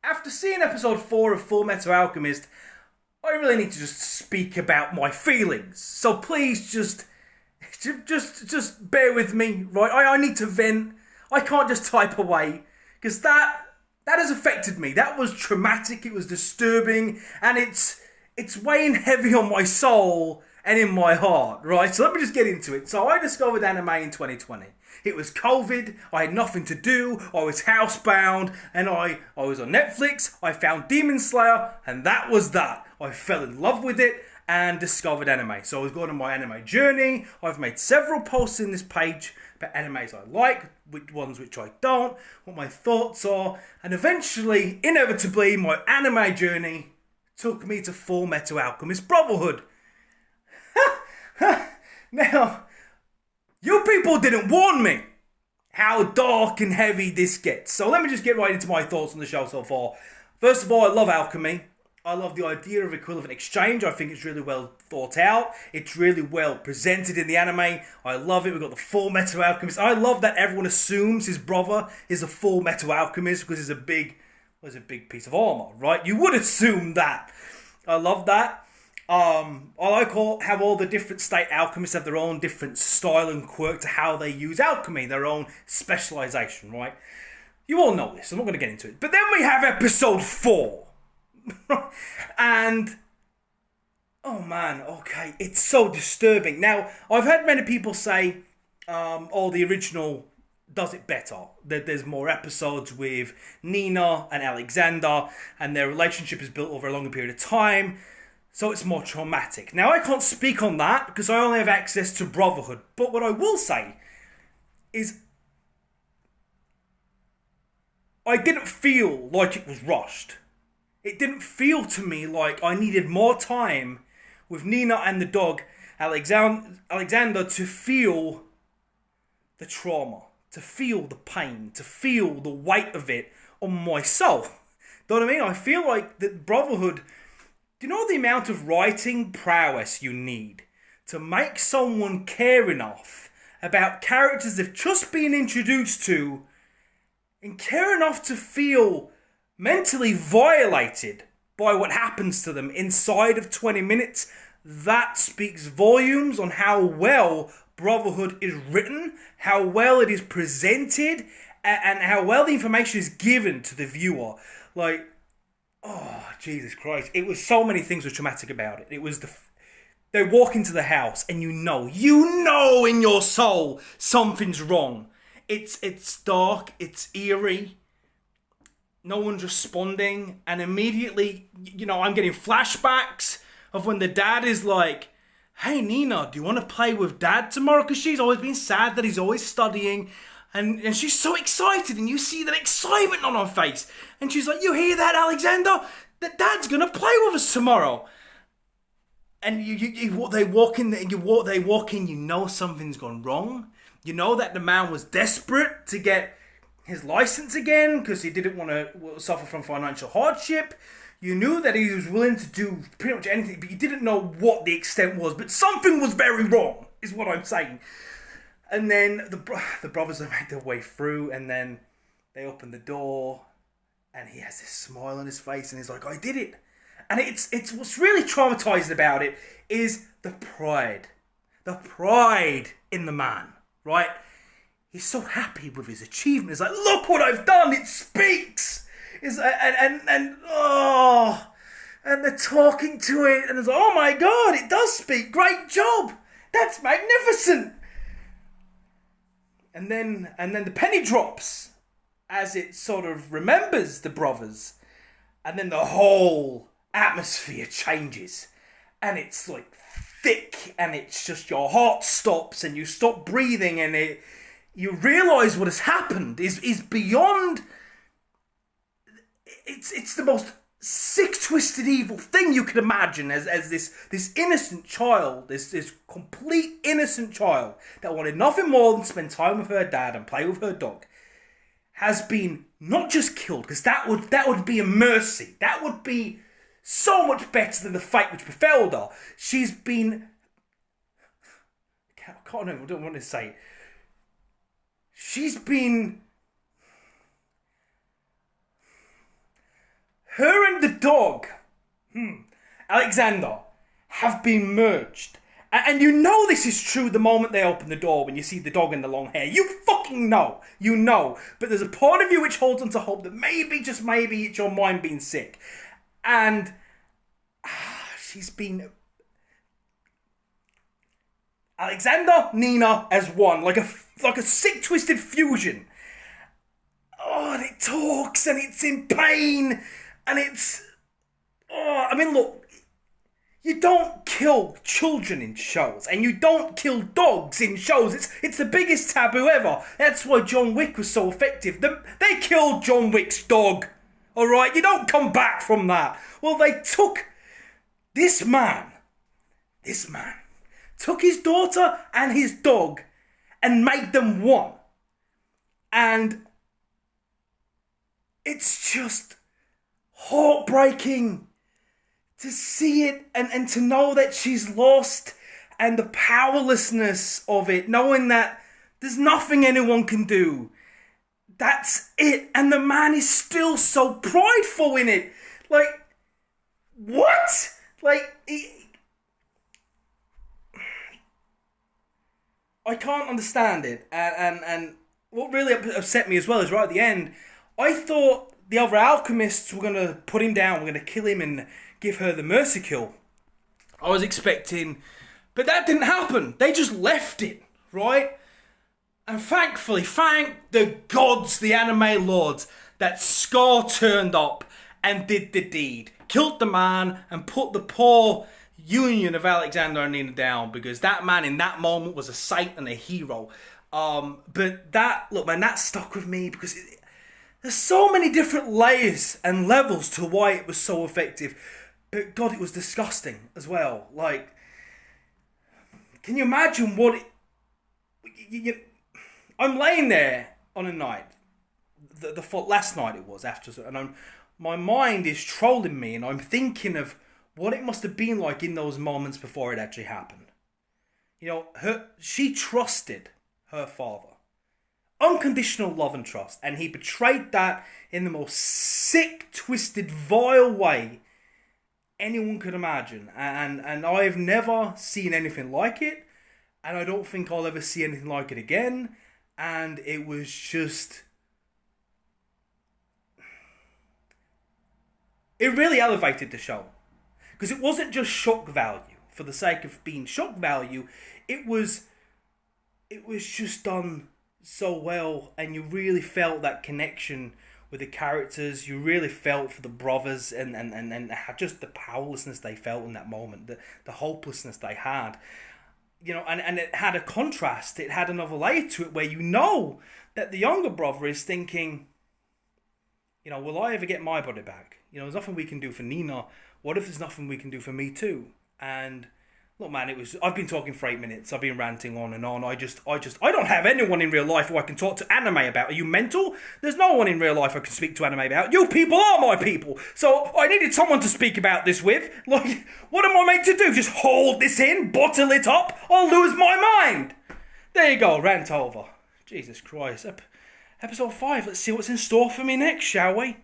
After seeing episode 4 of Full Metal Alchemist, I really need to just speak about my feelings. So please just bear with me, right? I need to vent. I can't just type away because that has affected me. That was traumatic. It was disturbing, and it's weighing heavy on my soul and in my heart, right? So let me just get into it. So I discovered anime in 2020. It was COVID, I had nothing to do, I was housebound, and I was on Netflix, I found Demon Slayer, and that was that. I fell in love with it and discovered anime. So I was going on my anime journey. I've made several posts in this page about animes I like, which ones which I don't, what my thoughts are, and eventually, inevitably, my anime journey took me to Full Metal Alchemist Brotherhood. Now, you people didn't warn me how dark and heavy this gets. So let me just get right into my thoughts on the show so far. First of all, I love alchemy. I love the idea of equivalent exchange. I think it's really well thought out. It's really well presented in the anime. I love it. We've got the Full Metal Alchemist. I love that everyone assumes his brother is a Full Metal Alchemist because he's a big piece of armor, right? You would assume that. I love that. I like how all the different state alchemists have their own different style and quirk to how they use alchemy, their own specialization, right? You all know this. I'm not going to get into it. But then we have episode 4. And oh man, okay, it's so disturbing. Now, I've had many people say, the original does it better. That there's more episodes with Nina and Alexander, and their relationship is built over a longer period of time, so it's more traumatic. Now, I can't speak on that because I only have access to Brotherhood. But what I will say is I didn't feel like it was rushed. It didn't feel to me like I needed more time with Nina and the dog, Alexander, to feel the trauma, to feel the pain, to feel the weight of it on my soul. You know what I mean? I feel like the Brotherhood... Do you know the amount of writing prowess you need to make someone care enough about characters they've just been introduced to and care enough to feel mentally violated by what happens to them inside of 20 minutes? That speaks volumes on how well Brotherhood is written, how well it is presented, and how well the information is given to the viewer. Like, oh, Jesus Christ. It was so many things were traumatic about it. It was they walk into the house and you know in your soul something's wrong. It's dark, it's eerie, no one's responding, and immediately, I'm getting flashbacks of when the dad is like, hey Nina, do you want to play with dad tomorrow? Because she's always been sad that he's always studying. And she's so excited, and you see that excitement on her face. And she's like, you hear that, Alexander? That dad's going to play with us tomorrow. And they walk in, you know something's gone wrong. You know that the man was desperate to get his license again because he didn't want to suffer from financial hardship. You knew that he was willing to do pretty much anything, but you didn't know what the extent was. But something was very wrong, is what I'm saying. And then the brothers have made their way through, and then they open the door, and he has this smile on his face, and he's like, I did it. And it's what's really traumatizing about it is the pride in the man, right? He's so happy with his achievement. He's like, look what I've done. It speaks. And they're talking to it, and it's like, oh my God, it does speak. Great job. That's magnificent. And then the penny drops as it sort of remembers the brothers. And then the whole atmosphere changes. And it's like thick, and it's just your heart stops and you stop breathing, and you realise what has happened is beyond... It's the most sick, twisted, evil thing you could imagine as this innocent child, this complete innocent child that wanted nothing more than spend time with her dad and play with her dog, has been not just killed, because that would be a mercy. That would be so much better than the fate which befell her. She's been... I don't want to say it. She's been... dog, Alexander, have been merged. And you know this is true the moment they open the door when you see the dog in the long hair. You fucking know. You know. But there's a part of you which holds on to hope that maybe, just maybe, it's your mind being sick. And she's been... Alexander, Nina as one. Like a sick, twisted fusion. Oh, and it talks, and it's in pain, and it's... Oh, I mean, look... You don't kill children in shows, and you don't kill dogs in shows. It's the biggest taboo ever. That's why John Wick was so effective. They killed John Wick's dog, alright? You don't come back from that. Well, they took this man, took his daughter and his dog and made them one. And it's just heartbreaking to see it and to know that she's lost and the powerlessness of it, knowing that there's nothing anyone can do. That's it. And the man is still so prideful in it. Like, what? Like, I can't understand it. And what really upset me as well is right at the end, I thought the other alchemists were going to put him down, we're going to kill him and give her the mercy kill. I was expecting, but that didn't happen. They just left it, right? And thankfully, thank the gods, the anime lords, that Scar turned up and did the deed. Killed the man and put the poor union of Alexander and Nina down, because that man in that moment was a saint and a hero. But that, look man, that stuck with me because there's so many different layers and levels to why it was so effective. But God, it was disgusting as well. Like, can you imagine what it... I'm laying there on a night, last night it was, after, and my mind is trolling me, and I'm thinking of what it must have been like in those moments before it actually happened. You know, she trusted her father. Unconditional love and trust. And he betrayed that in the most sick, twisted, vile way anyone could imagine. And I've never seen anything like it. And I don't think I'll ever see anything like it again. And it was just... It really elevated the show. Because it wasn't just shock value for the sake of being shock value. It was just done so well, and you really felt that connection with the characters. You really felt for the brothers and just the powerlessness they felt in that moment, the hopelessness they had. You know, and it had a contrast. It had another layer to it where you know that the younger brother is thinking, you know, will I ever get my body back? You know, there's nothing we can do for Nina. What if there's nothing we can do for me too? And look, man, I've been talking for 8 minutes. I've been ranting on and on. I don't have anyone in real life who I can talk to anime about. Are you mental? There's no one in real life I can speak to anime about. You people are my people. So I needed someone to speak about this with. Like, what am I meant to do? Just hold this in? Bottle it up? I'll lose my mind. There you go, rant over. Jesus Christ. Episode 5. Let's see what's in store for me next, shall we?